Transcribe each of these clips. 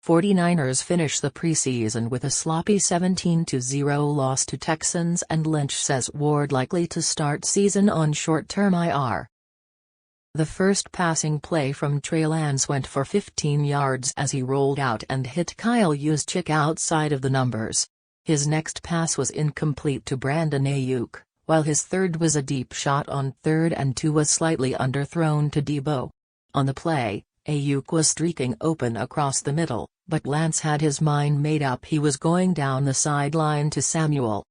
49ers finish the preseason with a sloppy 17-0 loss to Texans, and Lynch says Ward likely to start season on short-term IR. The first passing play from Trey Lance went for 15 yards as he rolled out and hit Kyle Juszczyk outside of the numbers. His next pass was incomplete to Brandon Ayuk, while his third was a deep shot on 3rd and 2 was slightly underthrown to Debo. On the play, Ayuk was streaking open across the middle, but Lance had his mind made up he was going down the sideline to Samuel.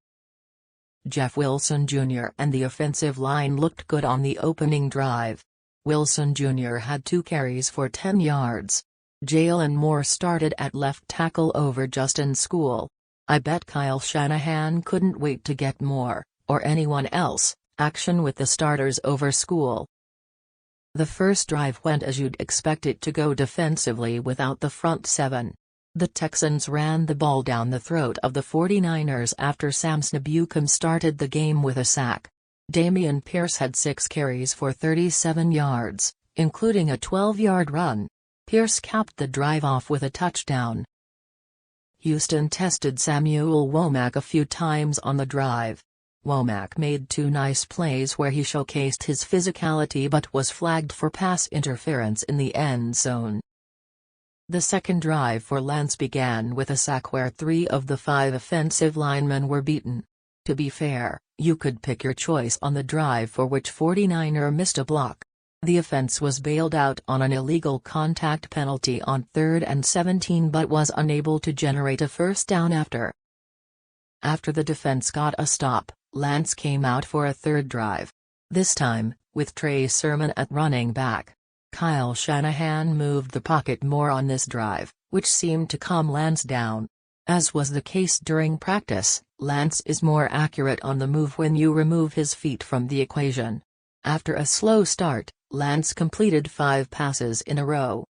Jeff Wilson Jr. and the offensive line looked good on the opening drive. Wilson Jr. had 2 carries for 10 yards. Jalen Moore started at left tackle over Justin School. I bet Kyle Shanahan couldn't wait to get Moore, or anyone else, action with the starters over School. The first drive went as you'd expect it to go defensively without the front 7. The Texans ran the ball down the throat of the 49ers after Samson Ebukam started the game with a sack. Dameon Pierce had 6 carries for 37 yards, including a 12-yard run. Pierce capped the drive off with a touchdown. Houston tested Samuel Womack a few times on the drive. Womack made 2 nice plays where he showcased his physicality but was flagged for pass interference in the end zone. The second drive for Lance began with a sack where 3 of the 5 offensive linemen were beaten. To be fair, you could pick your choice on the drive for which 49er missed a block. The offense was bailed out on an illegal contact penalty on 3rd and 17 but was unable to generate a first down after. After the defense got a stop, Lance came out for a third drive. This time, with Trey Sermon at running back. Kyle Shanahan moved the pocket more on this drive, which seemed to calm Lance down. As was the case during practice, Lance is more accurate on the move when you remove his feet from the equation. After a slow start, Lance completed 5 passes in a row.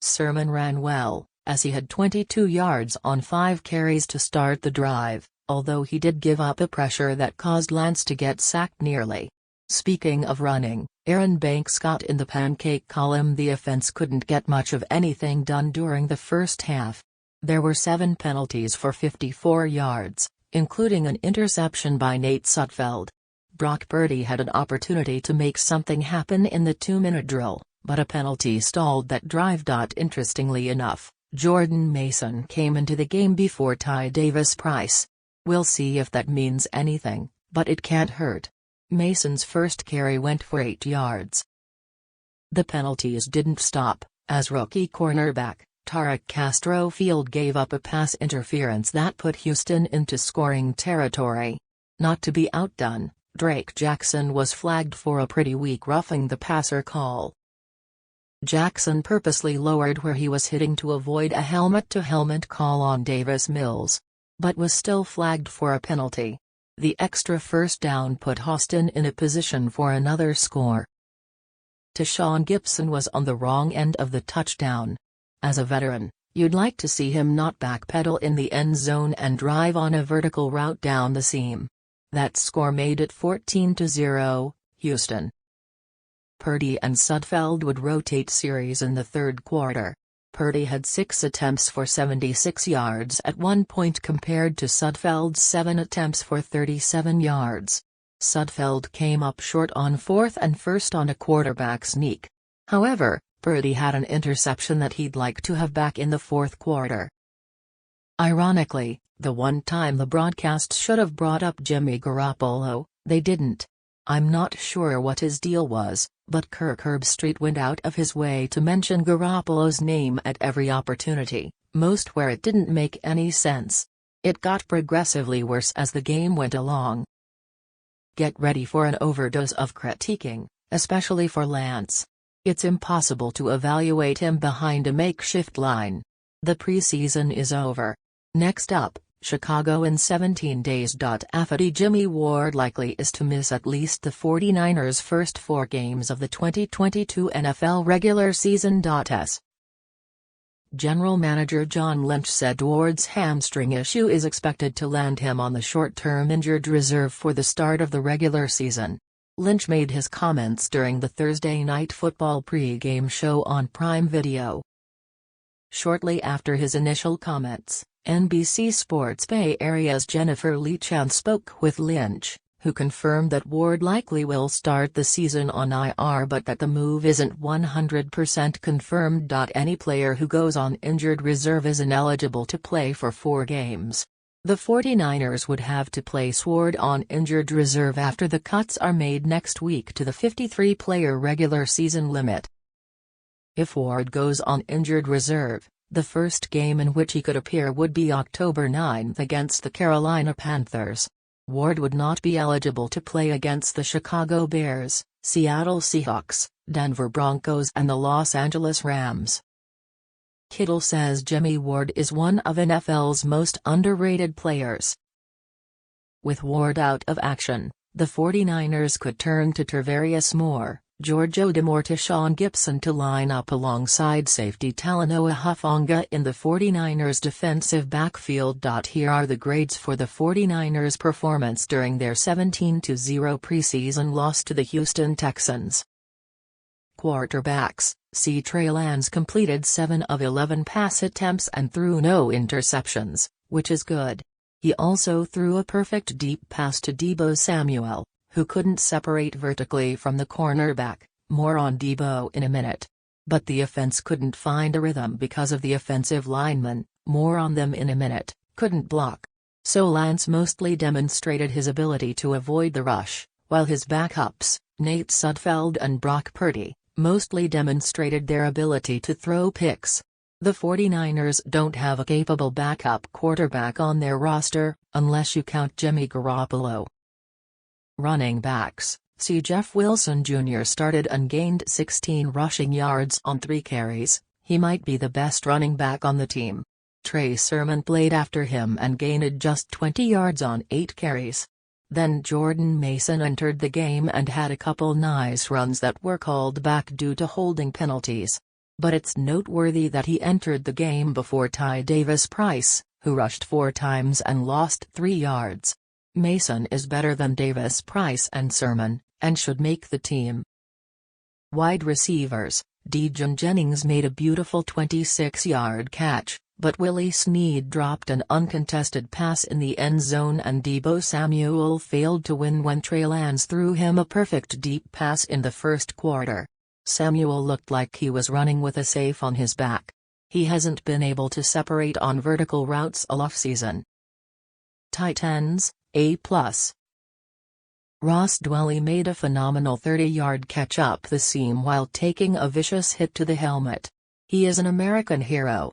Sermon ran well, as he had 22 yards on 5 carries to start the drive, although he did give up a pressure that caused Lance to get sacked nearly. Speaking of running, Aaron Banks got in the pancake column. The offense couldn't get much of anything done during the first half. There were 7 penalties for 54 yards, including an interception by Nate Sudfeld. Brock Purdy had an opportunity to make something happen in the 2-minute drill, but a penalty stalled that drive. Interestingly enough, Jordan Mason came into the game before Ty Davis-Price. We'll see if that means anything, but it can't hurt. Mason's first carry went for 8 yards. The penalties didn't stop, as rookie cornerback Tarek Castrofield gave up a pass interference that put Houston into scoring territory. Not to be outdone, Drake Jackson was flagged for a pretty weak roughing the passer call. Jackson purposely lowered where he was hitting to avoid a helmet-to-helmet call on Davis Mills, but was still flagged for a penalty. The extra first down put Houston in a position for another score. Tashawn Gibson was on the wrong end of the touchdown. As a veteran, you'd like to see him not backpedal in the end zone and drive on a vertical route down the seam. That score made it 14-0, Houston. Purdy and Sudfeld would rotate series in the third quarter. Purdy had 6 attempts for 76 yards at one point compared to Sudfeld's 7 attempts for 37 yards. Sudfeld came up short on 4th and 1st on a quarterback sneak. However, Purdy had an interception that he'd like to have back in the 4th quarter. Ironically, the one time the broadcast should have brought up Jimmy Garoppolo, they didn't. I'm not sure what his deal was, but Kirk Herbstreit went out of his way to mention Garoppolo's name at every opportunity, most where it didn't make any sense. It got progressively worse as the game went along. Get ready for an overdose of critiquing, especially for Lance. It's impossible to evaluate him behind a makeshift line. The preseason is over. Next up, Chicago in 17 days. Afety Jimmie Ward likely is to miss at least the 49ers' first 4 games of the 2022 NFL regular season.S. General Manager John Lynch said Ward's hamstring issue is expected to land him on the short-term injured reserve for the start of the regular season. Lynch made his comments during the Thursday Night Football pregame show on Prime Video. Shortly after his initial comments, NBC Sports Bay Area's Jennifer Lee-Chan spoke with Lynch, who confirmed that Ward likely will start the season on IR but that the move isn't 100% confirmed. Any player who goes on injured reserve is ineligible to play for 4 games. The 49ers would have to place Ward on injured reserve after the cuts are made next week to the 53-player regular season limit. If Ward goes on injured reserve, the first game in which he could appear would be October 9 against the Carolina Panthers. Ward would not be eligible to play against the Chicago Bears, Seattle Seahawks, Denver Broncos and the Los Angeles Rams. Kittle says Jimmie Ward is one of NFL's most underrated players. With Ward out of action, the 49ers could turn to Tarvarius Moore, Giorgio DeMortishawn Gibson to line up alongside safety Talanoa Hufanga in the 49ers defensive backfield. Here are the grades for the 49ers' performance during their 17-0 preseason loss to the Houston Texans. Quarterbacks: Trey Lance completed 7 of 11 pass attempts and threw no interceptions, which is good. He also threw a perfect deep pass to Deebo Samuel, who couldn't separate vertically from the cornerback. More on Deebo in a minute. But the offense couldn't find a rhythm because of the offensive linemen, more on them in a minute, couldn't block. So Lance mostly demonstrated his ability to avoid the rush, while his backups, Nate Sudfeld and Brock Purdy, mostly demonstrated their ability to throw picks. The 49ers don't have a capable backup quarterback on their roster, unless you count Jimmy Garoppolo. Running backs: Jeff Wilson Jr. started and gained 16 rushing yards on 3 carries, he might be the best running back on the team. Trey Sermon played after him and gained just 20 yards on 8 carries. Then Jordan Mason entered the game and had a couple nice runs that were called back due to holding penalties. But it's noteworthy that he entered the game before Ty Davis-Price, who rushed 4 times and lost 3 yards. Mason is better than Davis-Price and Sermon, and should make the team. Wide receivers: Dejon Jennings made a beautiful 26-yard catch, but Willie Snead dropped an uncontested pass in the end zone and Deebo Samuel failed to win when Trey Lance threw him a perfect deep pass in the first quarter. Samuel looked like he was running with a safe on his back. He hasn't been able to separate on vertical routes all offseason. Tight ends: A+. Ross Dwelley made a phenomenal 30-yard catch up the seam while taking a vicious hit to the helmet. He is an American hero,